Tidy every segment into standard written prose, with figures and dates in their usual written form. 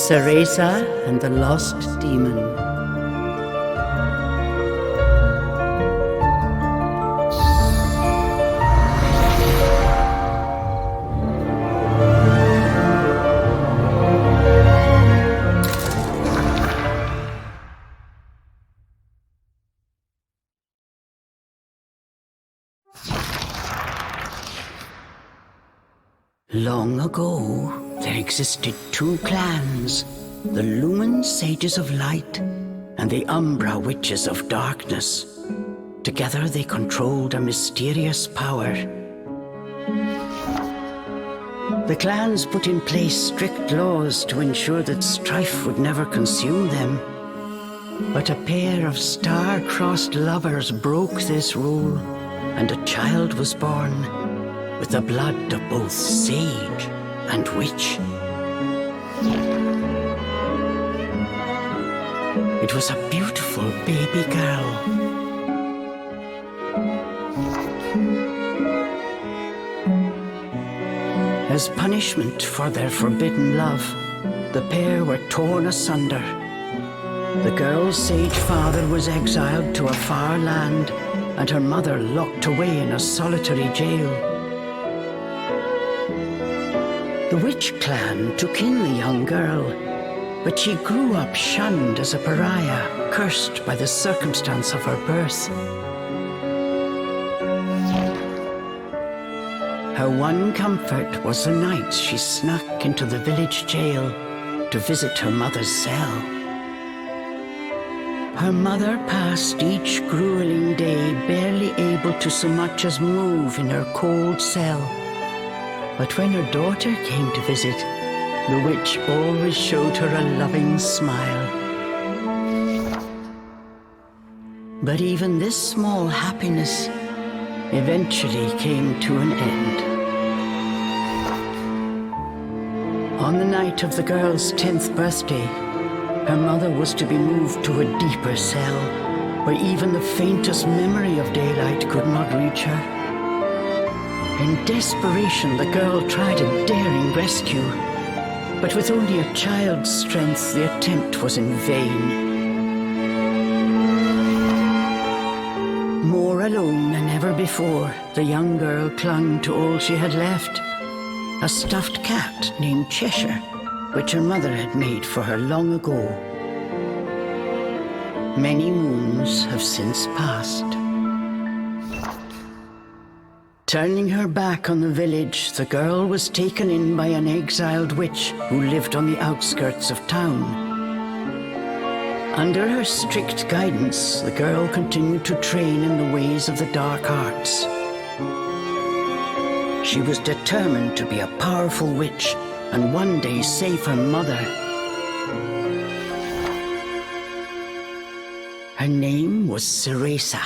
瑟蕾莎and the Lost Demon. Long ago, there existed two clans, the Lumen Sages of Light and the Umbra Witches of Darkness. Together they controlled a mysterious power. The clans put in place strict laws to ensure that strife would never consume them. But a pair of star-crossed lovers broke this rule, and a child was born with the blood of both sage and witch. It was a beautiful baby girl. As punishment for their forbidden love, the pair were torn asunder. The girl's sage father was exiled to a far land, and her mother locked away in a solitary jail. The witch clan took in the young girl, but she grew up shunned as a pariah, cursed by the circumstance of her birth. Her one comfort was the nights she snuck into the village jail to visit her mother's cell. Her mother passed each grueling day barely able to so much as move in her cold cell. But when her daughter came to visit, the witch always showed her a loving smile. But even this small happiness eventually came to an end. On the night of the girl's 10th birthday, her mother was to be moved to a deeper cell, where even the faintest memory of daylight could not reach her. In desperation, the girl tried a daring rescue, but with only a child's strength, the attempt was in vain. More alone than ever before, the young girl clung to all she had left, a stuffed cat named Cheshire, which her mother had made for her long ago. Many moons have since passed. Turning her back on the village, the girl was taken in by an exiled witch who lived on the outskirts of town. Under her strict guidance, the girl continued to train in the ways of the dark arts. She was determined to be a powerful witch and one day save her mother. Her name was瑟蕾莎.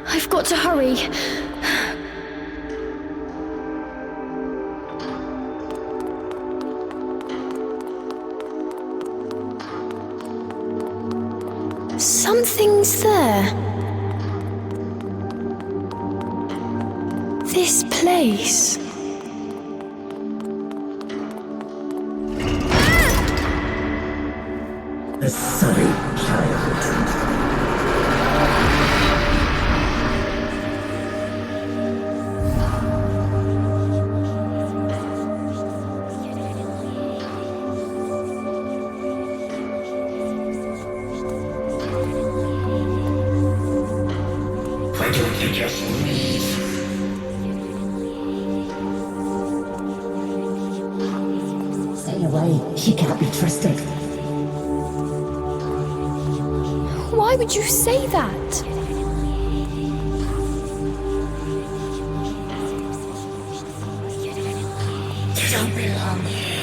I've got to hurry. Something's there. This place. A sorry child. Why don't you just leave? Stay away. She can't be trusted. Why would you say that? You don't belong here.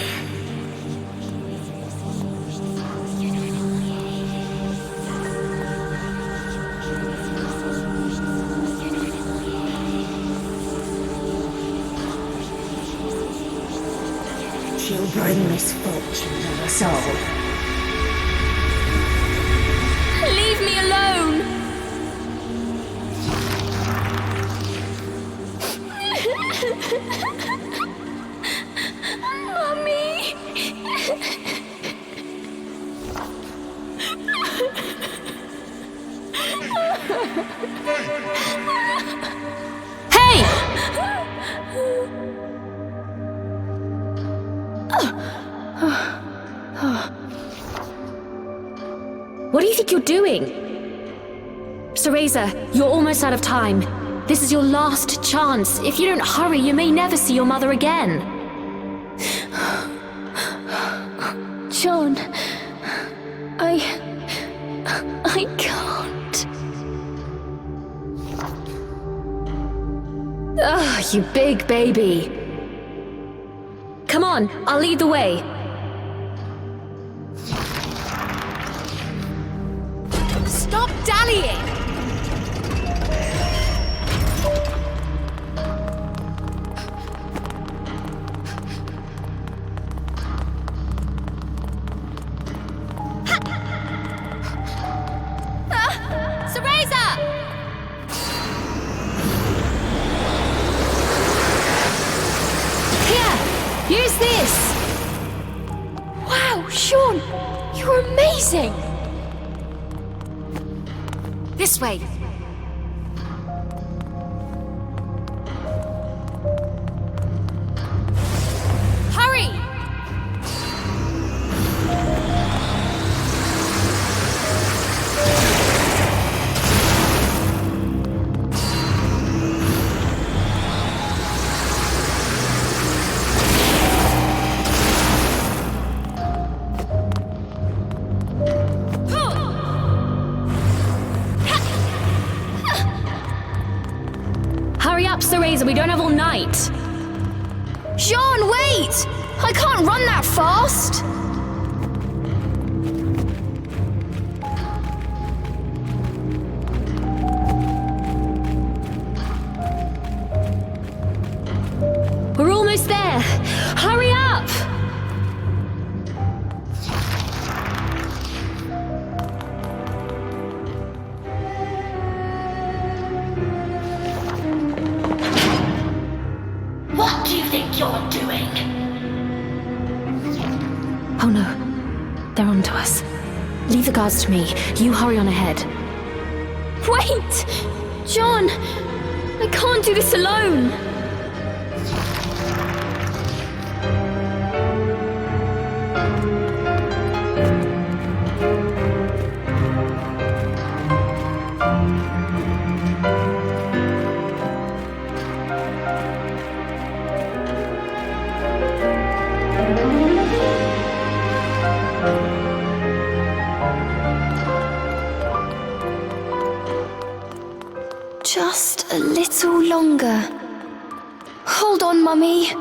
She'll bring misfortune to us all. Hey! What do you think you're doing? Cereza, you're almost out of time. This is your last chance. If you don't hurry, you may never see your mother again. John, I can't. Ugh, you big baby. Come on, I'll lead the way. Stop dallying! Use this! Wow, Sean! You're amazing! This way. Hurry! Hurry up, Cereza, we don't have all night. Sean, wait! I can't run that fast! We're almost there. Hurry up! What do you think you're doing? Oh no, they're on to us. Leave the guards to me. You hurry on ahead. Wait! John! I can't do this alone! Just a little longer. Hold on, Mummy.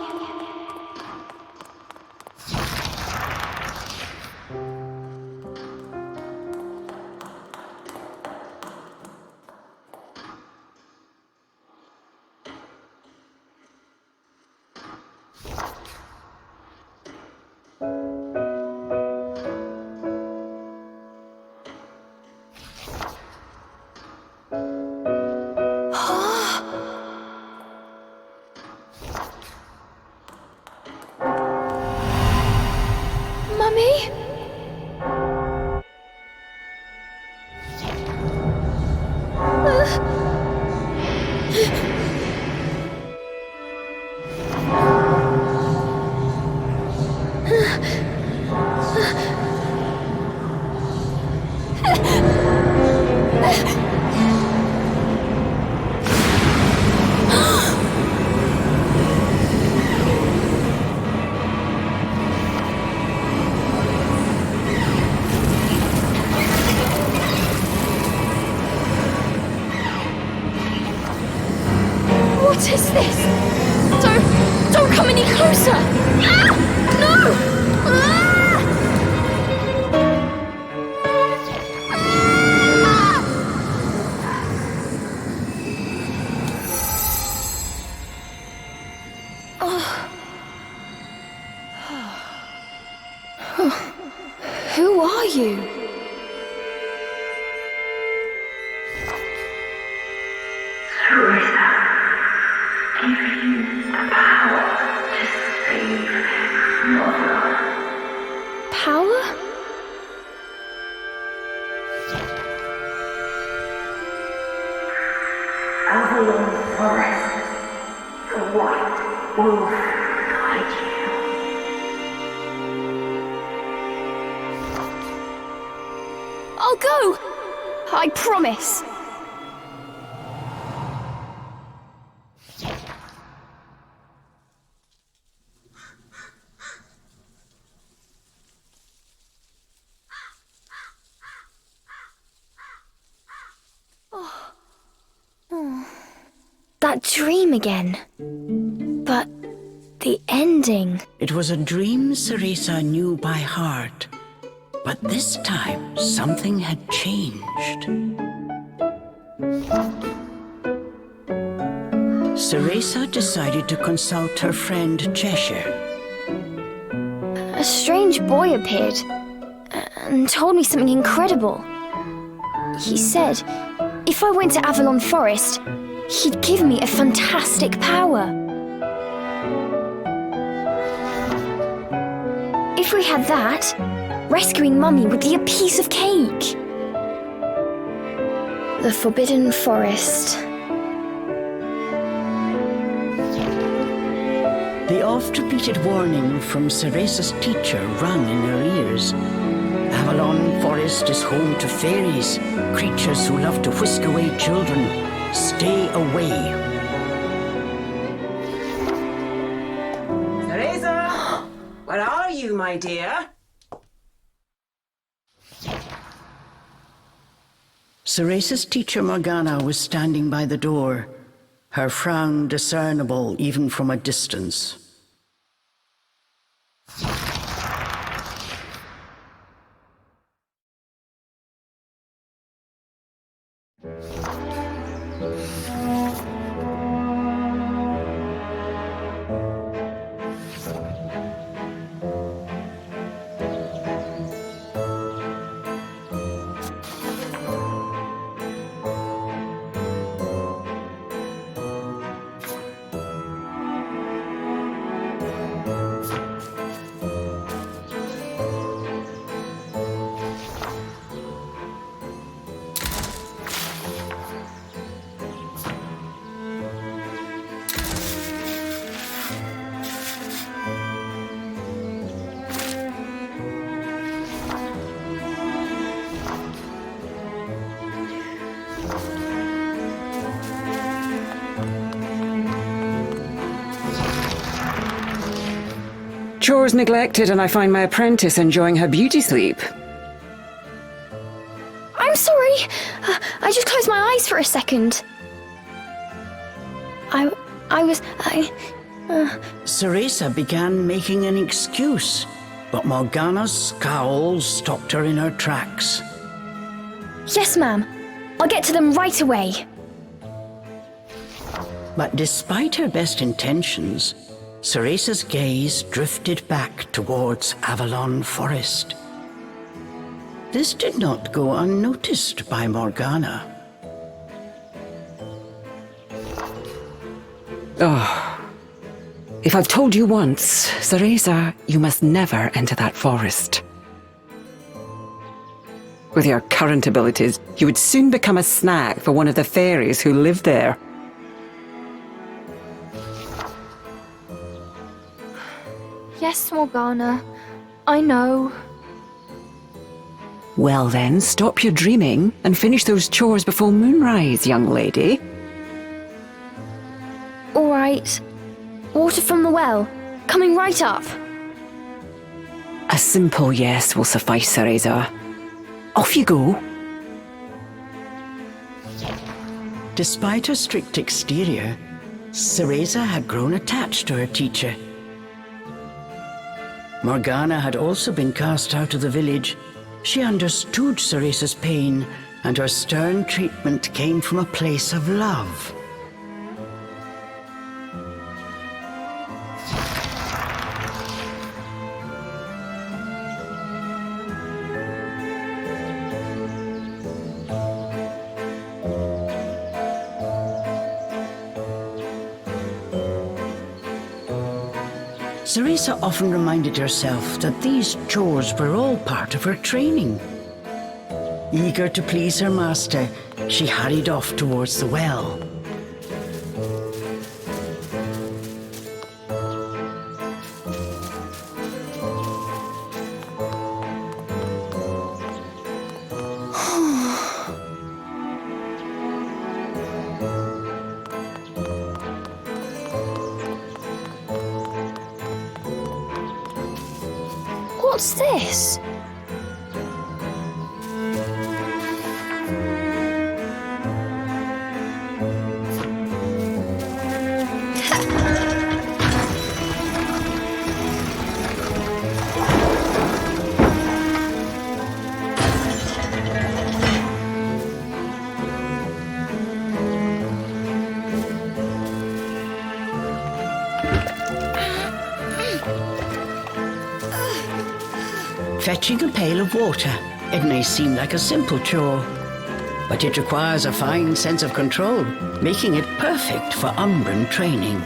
Mummy? What is this? Don't come any closer! Ah! No! Ah! Ah! Who are you? Power? Avalon Forest. The white wolf guide you. I'll go! I promise. That dream again. But the ending. It was a dream Ceresa knew by heart. But this time, something had changed. Ceresa decided to consult her friend Cheshire. A strange boy appeared and told me something incredible. He said if I went to Avalon Forest, he'd give me a fantastic power. If we had that, rescuing Mummy would be a piece of cake. The Forbidden Forest. The oft-repeated warning from Ceresa's teacher rang in her ears. Avalon Forest is home to fairies, creatures who love to whisk away children. Stay away. Ceresa! Where are you, my dear? Ceresa's teacher Morgana was standing by the door, her frown discernible even from a distance. Chores neglected, and I find my apprentice enjoying her beauty sleep. I'm sorry. I just closed my eyes for a second. Ceresa began making an excuse, but Morgana's scowl stopped her in her tracks. Yes, ma'am. I'll get to them right away. But despite her best intentions, Ceresa's gaze drifted back towards Avalon Forest. This did not go unnoticed by Morgana. If I've told you once, Ceresa, you must never enter that forest. With your current abilities, you would soon become a snack for one of the fairies who live there. Yes, Morgana. I know. Well then, stop your dreaming and finish those chores before moonrise, young lady. All right. Water from the well. Coming right up. A simple yes will suffice, Ceresa. Off you go. Despite her strict exterior, Ceresa had grown attached to her teacher. Morgana had also been cast out of the village. She understood Ceresa's pain, and her stern treatment came from a place of love. Ceresa often reminded herself that these chores were all part of her training. Eager to please her master, she hurried off towards the well. What's this? Fetching a pail of water. It may seem like a simple chore, but it requires a fine sense of control, making it perfect for Umbran training.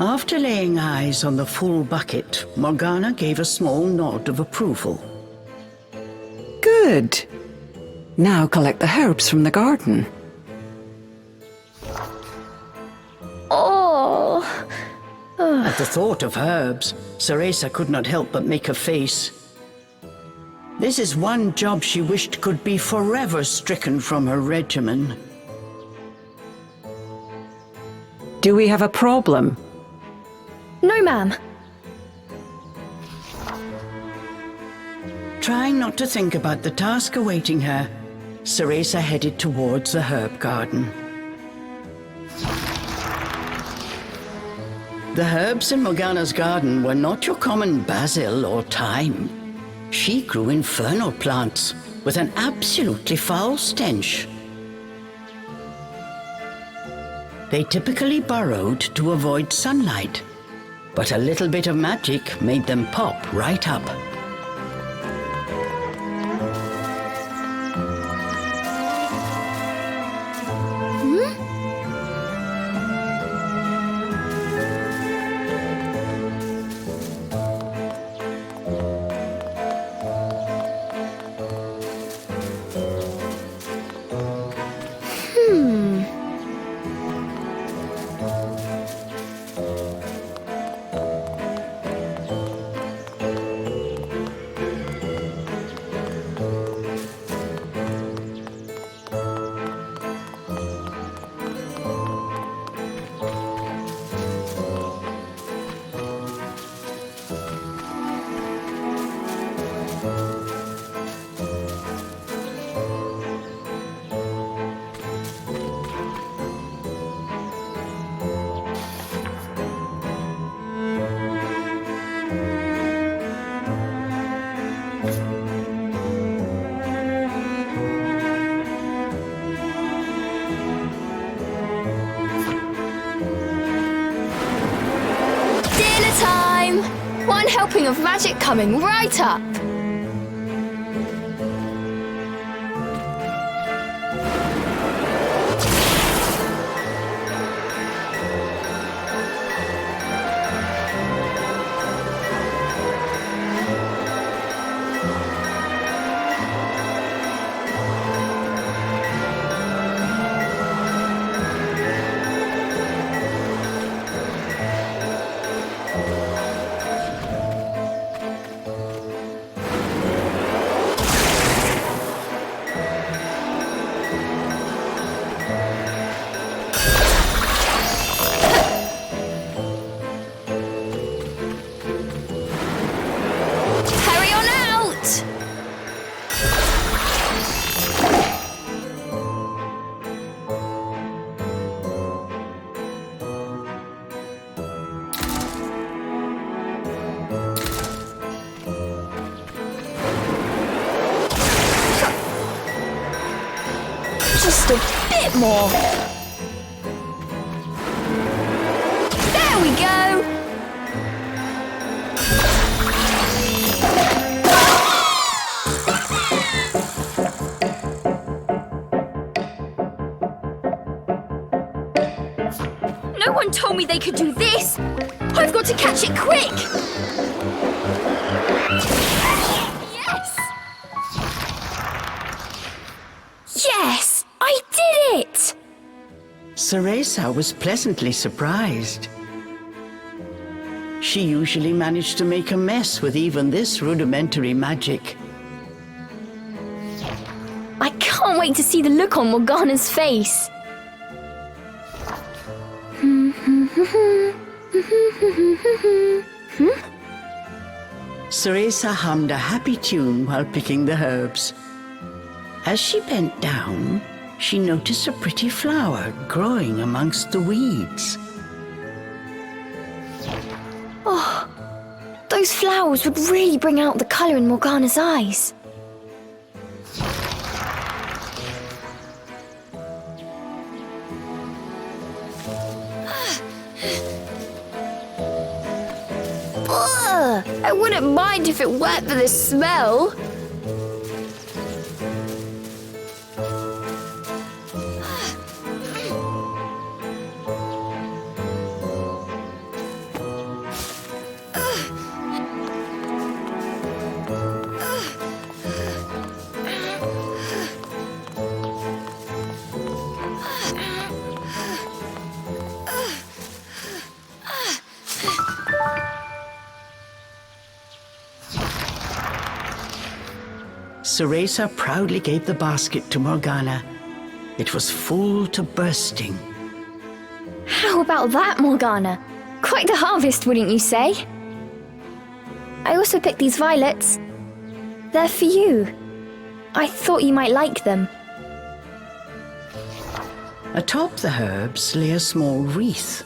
After laying eyes on the full bucket, Morgana gave a small nod of approval. Good. Now collect the herbs from the garden. Oh. At the thought of herbs, Ceresa could not help but make a face. This is one job she wished could be forever stricken from her regimen. Do we have a problem? No, ma'am. Trying not to think about the task awaiting her, Ceresa headed towards the herb garden. The herbs in Morgana's garden were not your common basil or thyme. She grew infernal plants with an absolutely foul stench. They typically burrowed to avoid sunlight, but a little bit of magic made them pop right up. Time! One helping of magic coming right up! Just a bit more. There we go. No one told me they could do this. I've got to catch it quick. Yes. Yes, I did it! Ceresa was pleasantly surprised. She usually managed to make a mess with even this rudimentary magic. I can't wait to see the look on Morgana's face. Cereza hummed a happy tune while picking the herbs. As she bent down, she noticed a pretty flower growing amongst the weeds. Oh, those flowers would really bring out the colour in Morgana's eyes. Ugh, I wouldn't mind if it weren't for the smell. Cereza proudly gave the basket to Morgana. It was full to bursting. How about that, Morgana? Quite the harvest, wouldn't you say? I also picked these violets. They're for you. I thought you might like them. Atop the herbs lay a small wreath.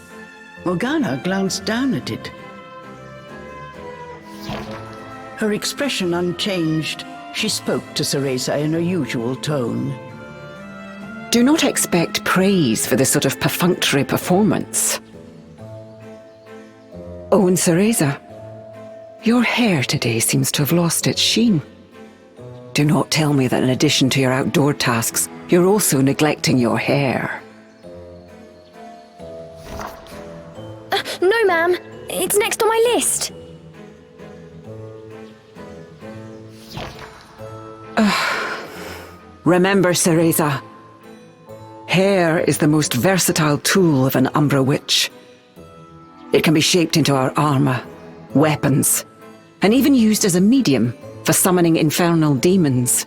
Morgana glanced down at it. Her expression unchanged, she spoke to Cereza in her usual tone. Do not expect praise for this sort of perfunctory performance. Oh, and Cereza, your hair today seems to have lost its sheen. Do not tell me that in addition to your outdoor tasks, you're also neglecting your hair. No, ma'am. It's next on my list. Remember, Cereza, hair is the most versatile tool of an Umbra witch. It can be shaped into our armor, weapons, and even used as a medium for summoning infernal demons.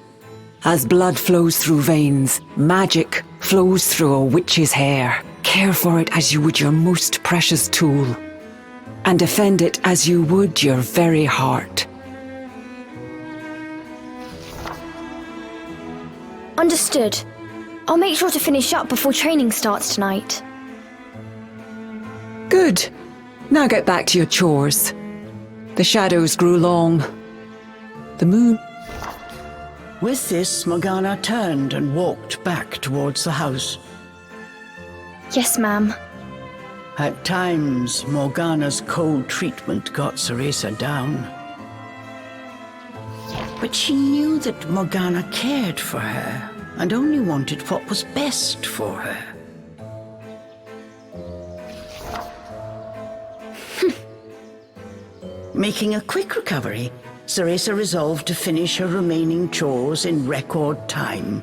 As blood flows through veins, magic flows through a witch's hair. Care for it as you would your most precious tool, and defend it as you would your very heart. Understood. I'll make sure to finish up before training starts tonight. Good. Now get back to your chores. The shadows grew long. The moon... With this, Morgana turned and walked back towards the house. Yes, ma'am. At times, Morgana's cold treatment got Cereza down. But she knew that Morgana cared for her and only wanted what was best for her. Making a quick recovery, Cereza resolved to finish her remaining chores in record time.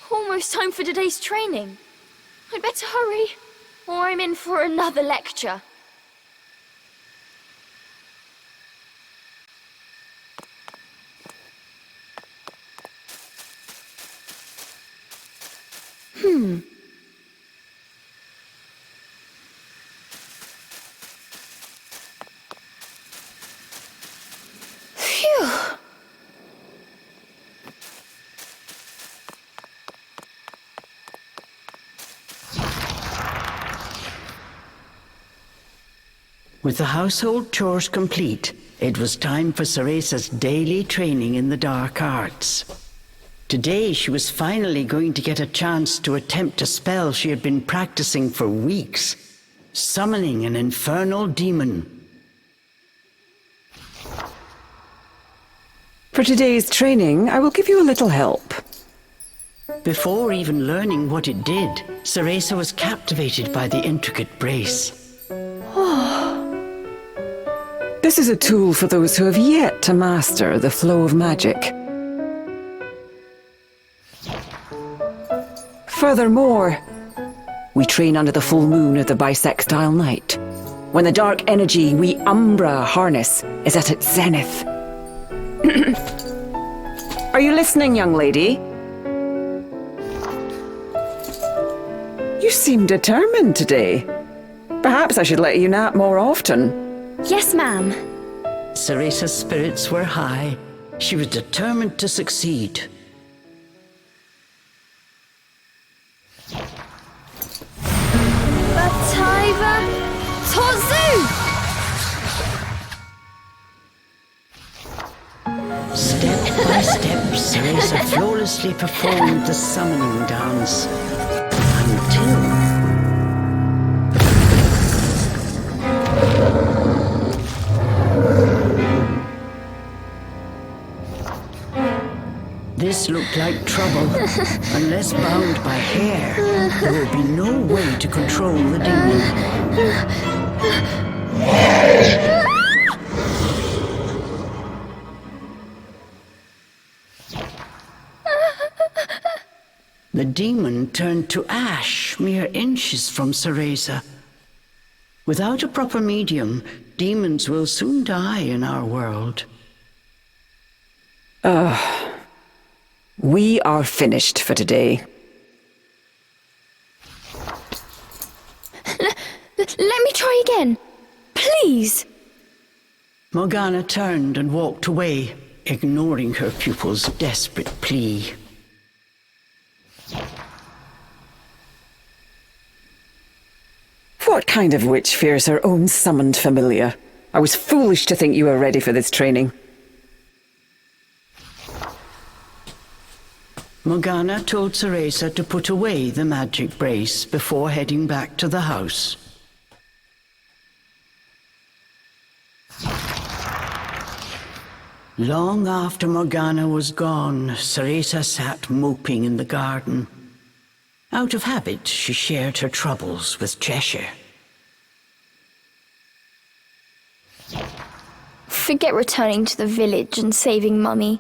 Almost time for today's training. I'd better hurry, or I'm in for another lecture. Phew. With the household chores complete, it was time for Cereza's daily training in the dark arts. Today she was finally going to get a chance to attempt a spell she had been practicing for weeks, summoning an infernal demon. For today's training, I will give you a little help. Before even learning what it did, Cereza was captivated by the intricate brace. This is a tool for those who have yet to master the flow of magic. Furthermore, we train under the full moon of the bisextile night, when the dark energy we Umbra harness is at its zenith. Are you listening, young lady? You seem determined today. Perhaps I should let you nap more often. Yes, ma'am. Ceresa's spirits were high. She was determined to succeed. Bataiva Tozu! Step by step, Ceresa flawlessly performed the summoning dance. Until... This looked like trouble. Unless bound by hair, there would be no way to control the demon. The demon turned to ash mere inches from Ceresa. Without a proper medium, demons will soon die in our world. We are finished for today. Let me try again. Please. Morgana turned and walked away, ignoring her pupil's desperate plea. What kind of witch fears her own summoned familiar? I was foolish to think you were ready for this training. Morgana told Ceresa to put away the magic brace before heading back to the house. Long after Morgana was gone, Ceresa sat moping in the garden. Out of habit, she shared her troubles with Cheshire. Forget returning to the village and saving Mummy.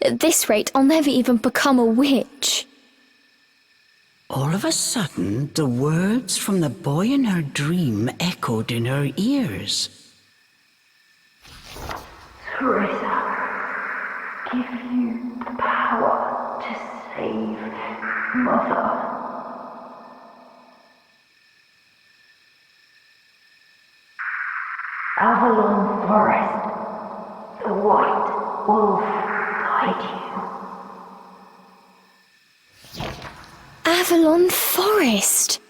At this rate, I'll never even become a witch. All of a sudden, the words from the boy in her dream echoed in her ears. Ceresa, give you the power to save Mother. Avalon Forest, the White Wolf guide you. Avalon Forest.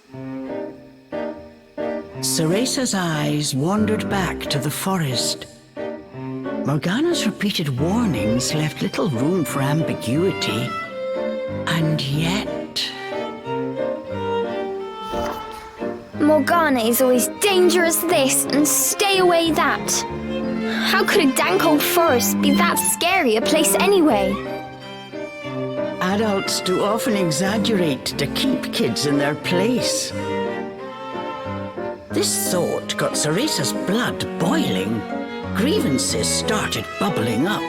Ceresa's eyes wandered back to the forest. Morgana's repeated warnings left little room for ambiguity. And yet... Morgana is always dangerous this and stay away that. How could a dank old forest be that scary a place anyway? Adults do often exaggerate to keep kids in their place. This thought got Ceresa's blood boiling. Grievances started bubbling up.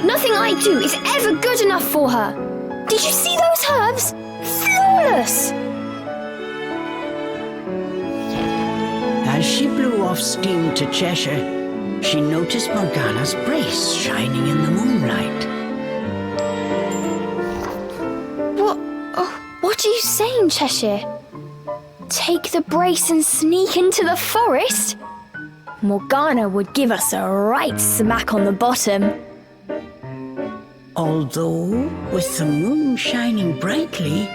Nothing I do is ever good enough for her. Did you see those herbs? Flawless! As she blew off steam to Cheshire, she noticed Morgana's brace shining in the moonlight. What are you saying, Cheshire? Take the brace and sneak into the forest? Morgana would give us a right smack on the bottom. Although, with the moon shining brightly,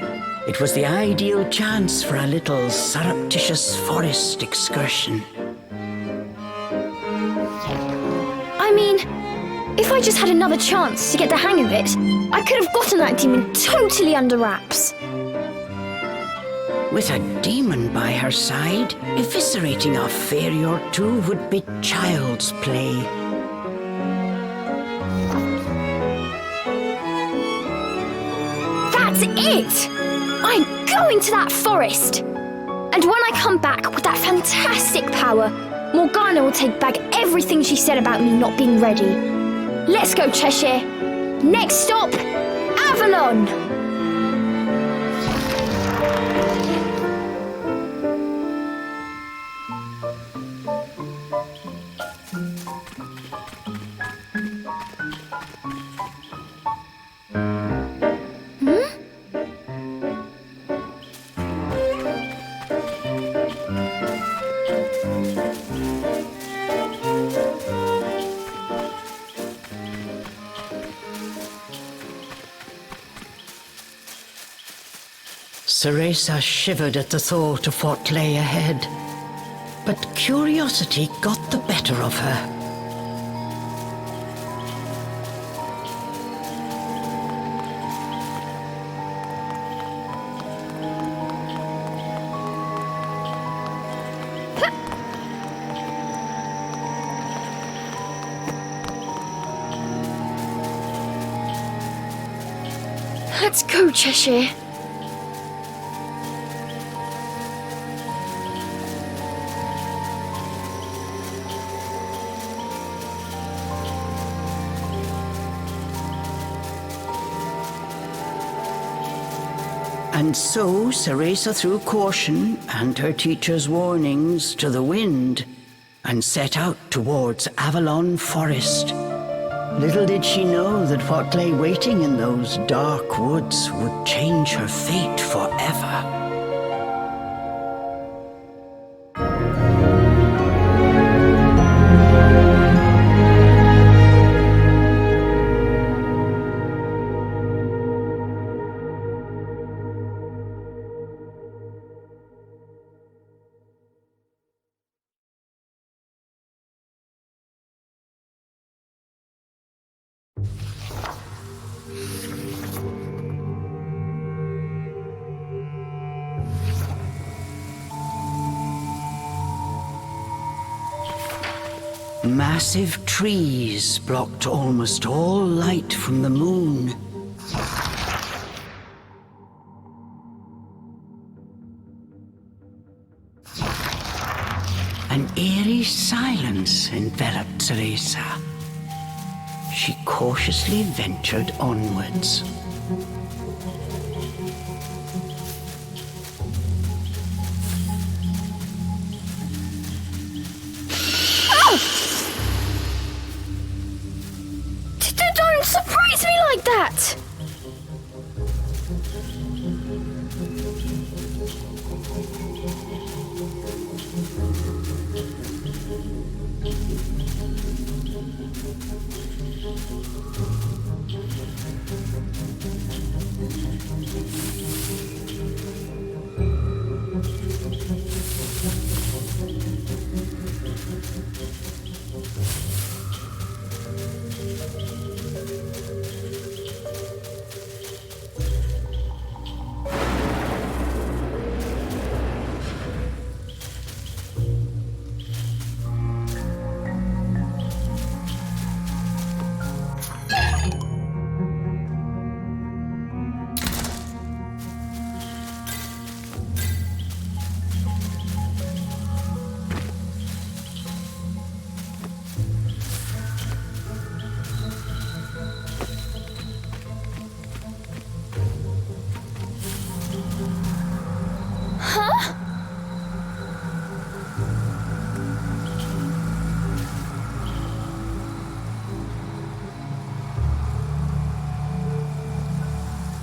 it was the ideal chance for a little surreptitious forest excursion. I mean, if I just had another chance to get the hang of it, I could have gotten that demon totally under wraps. With a demon by her side, eviscerating a fairy or two would be child's play. That's it! I'm going to that forest! And when I come back with that fantastic power, Morgana will take back everything she said about me not being ready. Let's go, Cheshire. Next stop, Avalon! Theresa shivered at the thought of what lay ahead, but curiosity got the better of her. Let's go, Cheshire. And so Theresa threw caution and her teacher's warnings to the wind and set out towards Avalon Forest. Little did she know that what lay waiting in those dark woods would change her fate forever. Massive trees blocked almost all light from the moon. An eerie silence enveloped Theresa. She cautiously ventured onwards. Don't surprise me like that!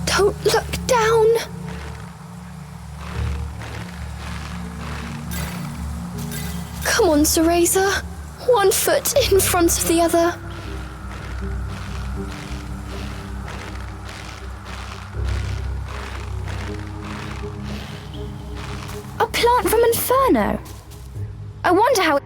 Don't look down! Come on, Theresa. One foot in front of the other. A plant from Inferno. I wonder how it...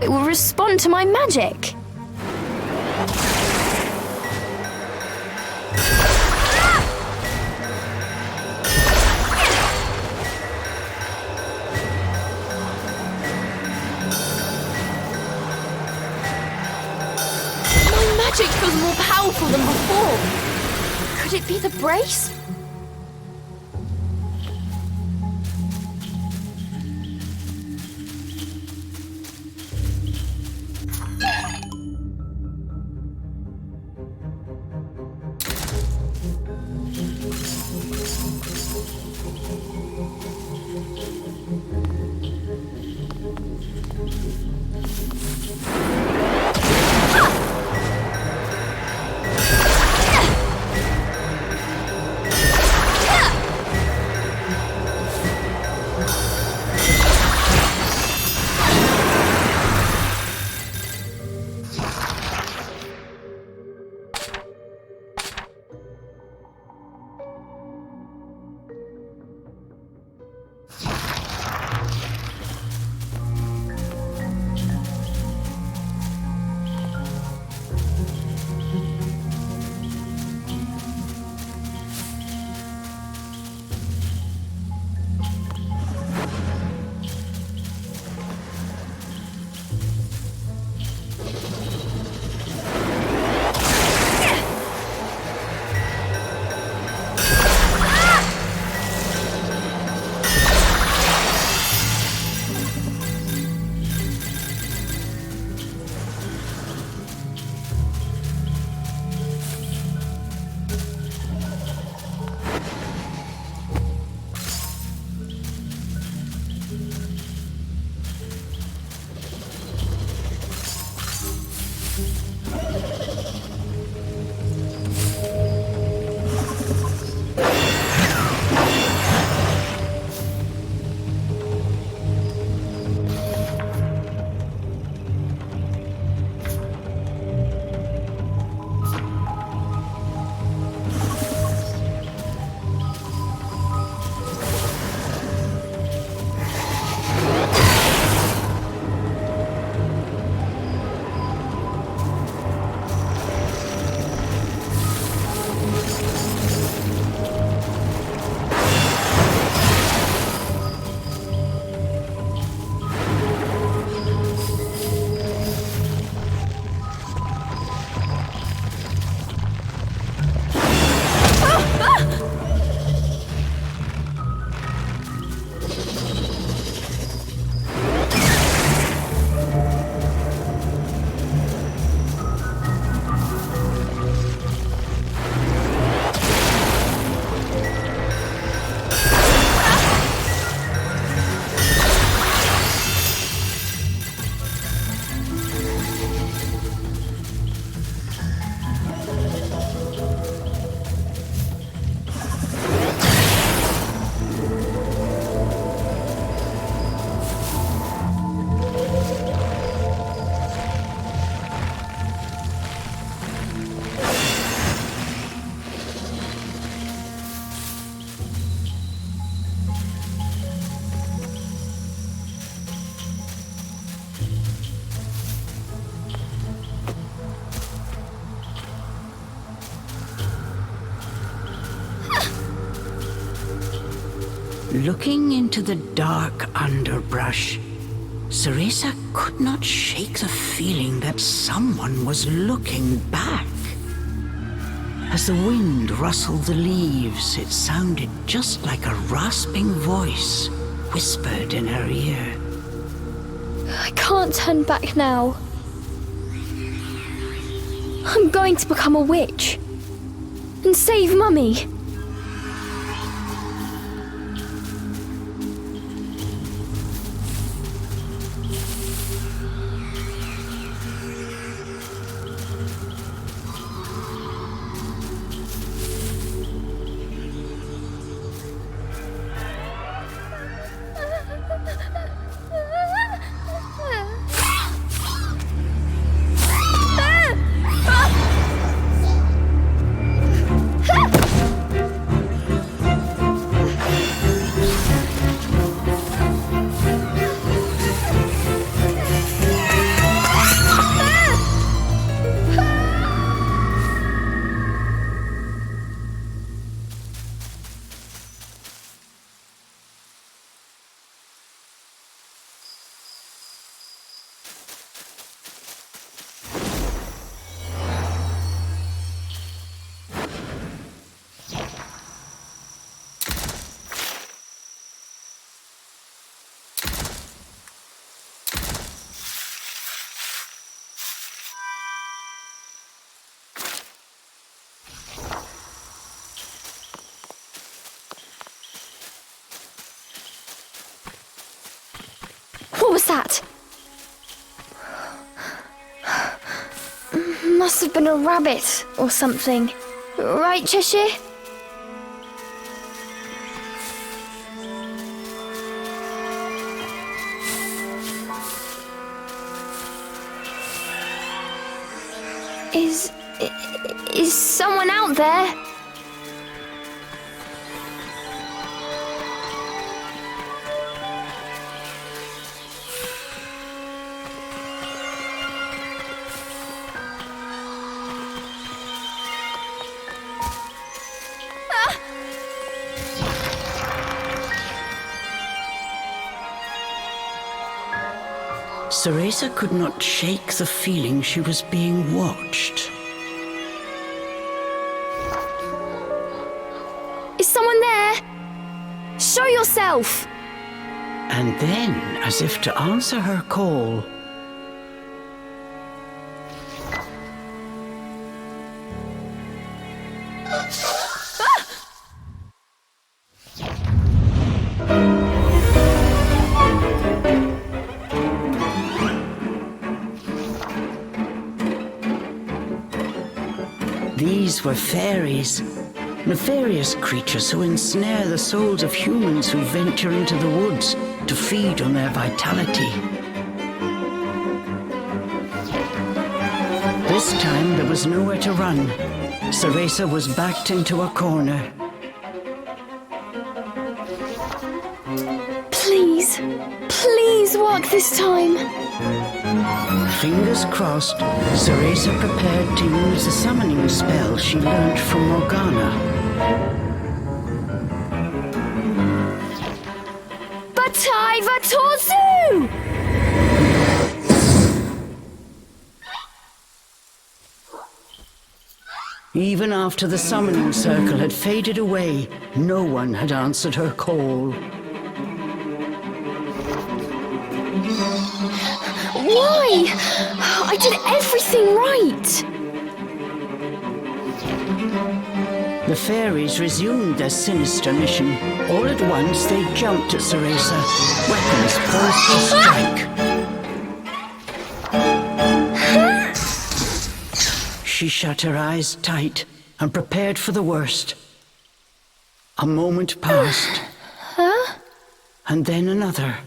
It will respond to my magic. My magic feels more powerful than before. Could it be the brace? Looking into the dark underbrush, Ceresa could not shake the feeling that someone was looking back. As the wind rustled the leaves, it sounded just like a rasping voice whispered in her ear. I can't turn back now. I'm going to become a witch and save Mummy. that? Must have been a rabbit or something. Right, Cheshire? Is someone out there? Cereza could not shake the feeling she was being watched. Is someone there? Show yourself! And then, as if to answer her call, these were fairies, nefarious creatures who ensnare the souls of humans who venture into the woods to feed on their vitality. This time there was nowhere to run. Cereza was backed into a corner. Please, please work this time. Fingers crossed, Cereza prepared to use a summoning spell she learned from Morgana. Batai Vatozu! Even after the summoning circle had faded away, no one had answered her call. Why? I did everything right! The fairies resumed their sinister mission. All at once they jumped at Cereza, weapons poised to strike. She shut her eyes tight and prepared for the worst. A moment passed, and then another.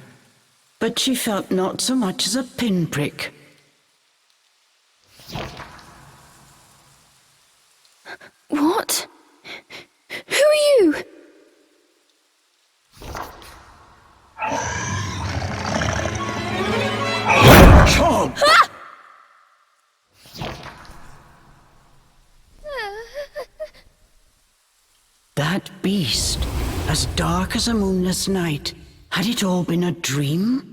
But she felt not so much as a pinprick. What? Who are you? Chomp! That beast, as dark as a moonless night, had it all been a dream?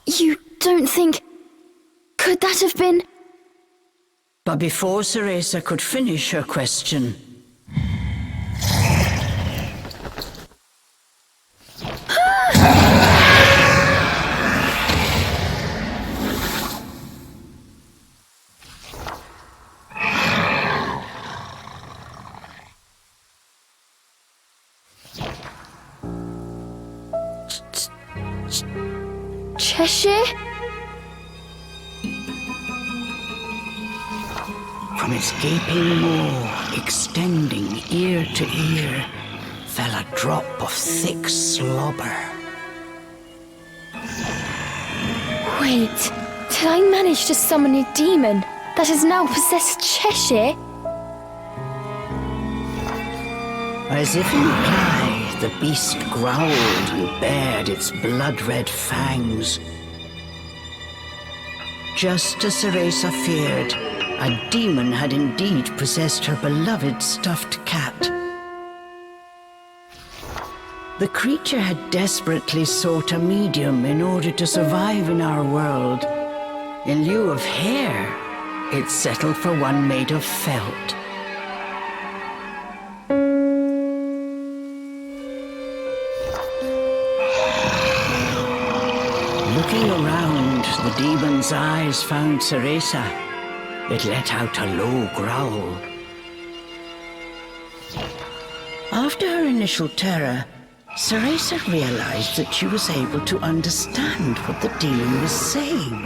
You don't think... Could that have been... But before Cereza could finish her question... Cheshire? From its gaping maw, extending ear to ear, fell a drop of thick slobber. Wait, did I manage to summon a demon that has now possessed Cheshire? As if in reply, the beast growled and bared its blood-red fangs. Just as Cereza feared, a demon had indeed possessed her beloved stuffed cat. The creature had desperately sought a medium in order to survive in our world. In lieu of hair, it settled for one made of felt. Looking around, the demon's eyes found Cereza. It let out a low growl. After her initial terror, Ceresa realized that she was able to understand what the demon was saying.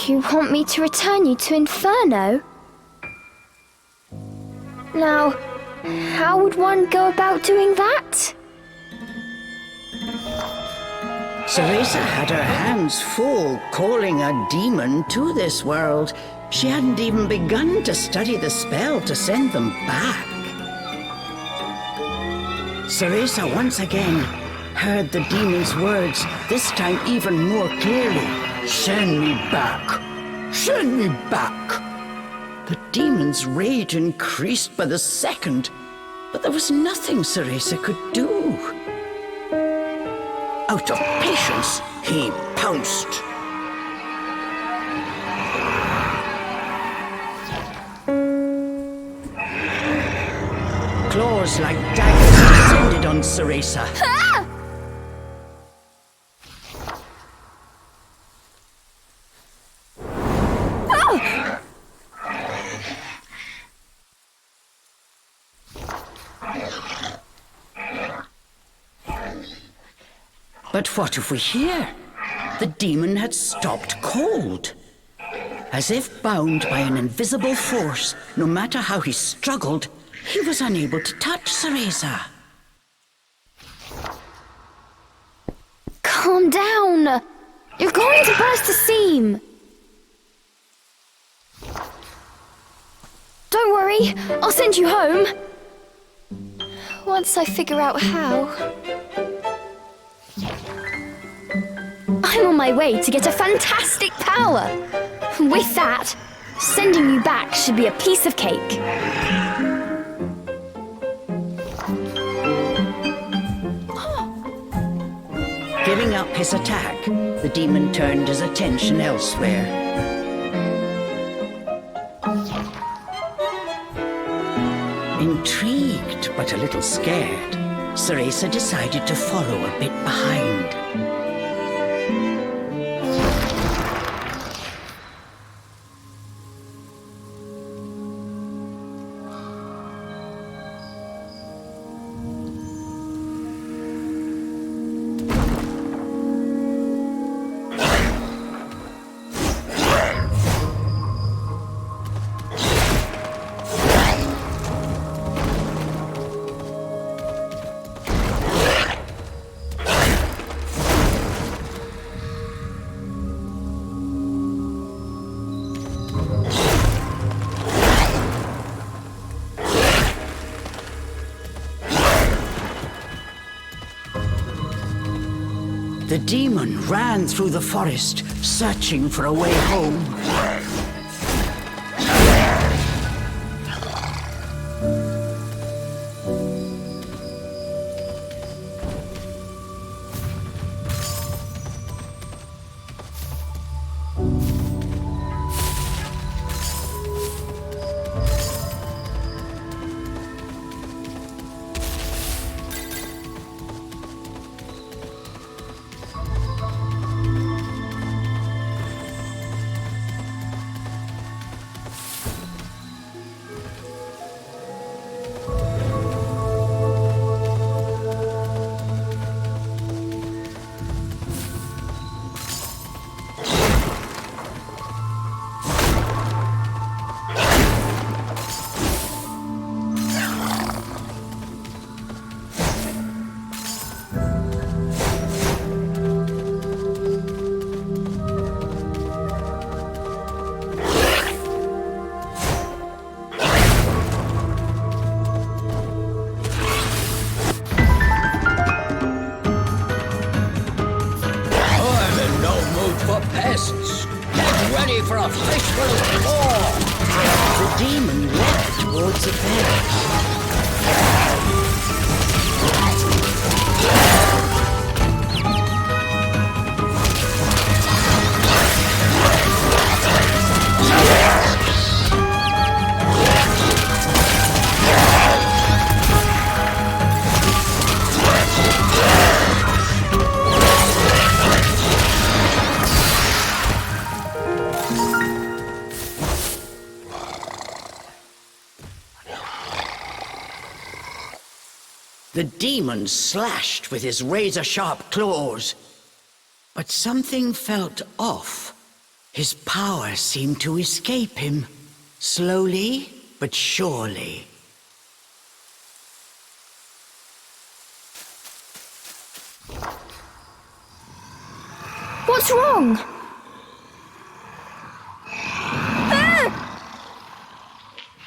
You want me to return you to Inferno? Now, how would one go about doing that? Ceresa had her hands full calling a demon to this world. She hadn't even begun to study the spell to send them back. Ceresa once again heard the demon's words, this time even more clearly. Send me back! Send me back! The demon's rage increased by the second, but there was nothing Ceresa could do. Out of patience, he pounced. Claws like daggers descended on Ceresa. But what if we hear? The demon had stopped cold. As if bound by an invisible force, no matter how he struggled, he was unable to touch Ceresa. Calm down! You're going to burst a seam! Don't worry, I'll send you home. Once I figure out how. I'm on my way to get a fantastic power. With that, sending you back should be a piece of cake. Giving up his attack, the demon turned his attention elsewhere. Intrigued but a little scared, Ceresa decided to follow a bit behind. The demon ran through the forest, searching for a way home. For a fishful more! The demon leapt towards the bed. The demon slashed with his razor-sharp claws. But something felt off. His power seemed to escape him, slowly but surely. What's wrong?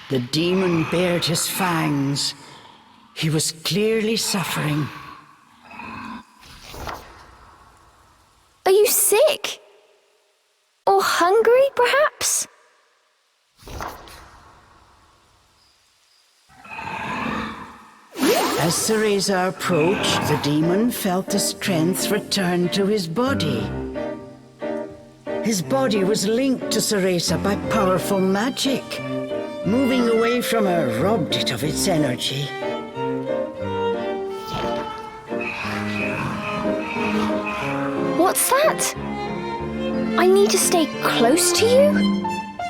The demon bared his fangs. He was clearly suffering. Are you sick? Or hungry, perhaps? As Cereza approached, the demon felt the strength return to his body. His body was linked to Cereza by powerful magic. Moving away from her robbed it of its energy. What's that? I need to stay close to you?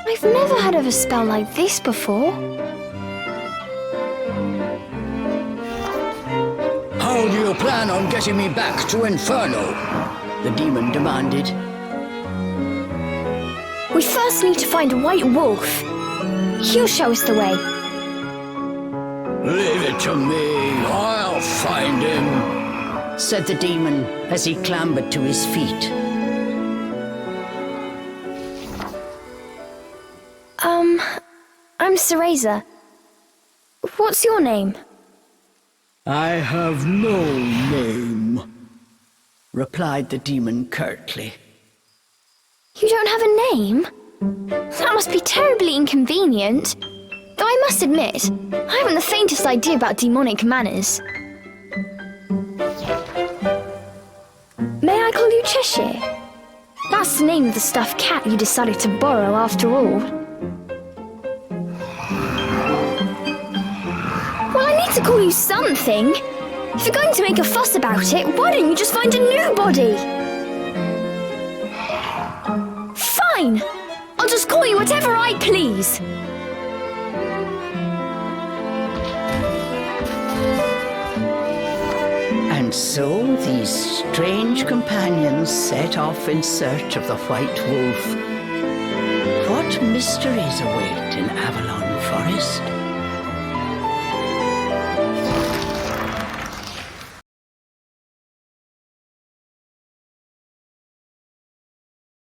I've never heard of a spell like this before. How do you plan on getting me back to Inferno? The demon demanded. We first need to find a white wolf. He'll show us the way. Leave it to me. I'll find him, said the demon as he clambered to his feet. I'm Cereza. What's your name? I have no name, replied the demon curtly. You don't have a name? That must be terribly inconvenient. Though I must admit, I haven't the faintest idea about demonic manners. May I call you Cheshire? That's the name of the stuffed cat you decided to borrow after all. Well, I need to call you something. If you're going to make a fuss about it, why don't you just find a new body? Fine! I'll just call you whatever I please. And so these strange companions set off in search of the White Wolf. What mysteries await in Avalon Forest?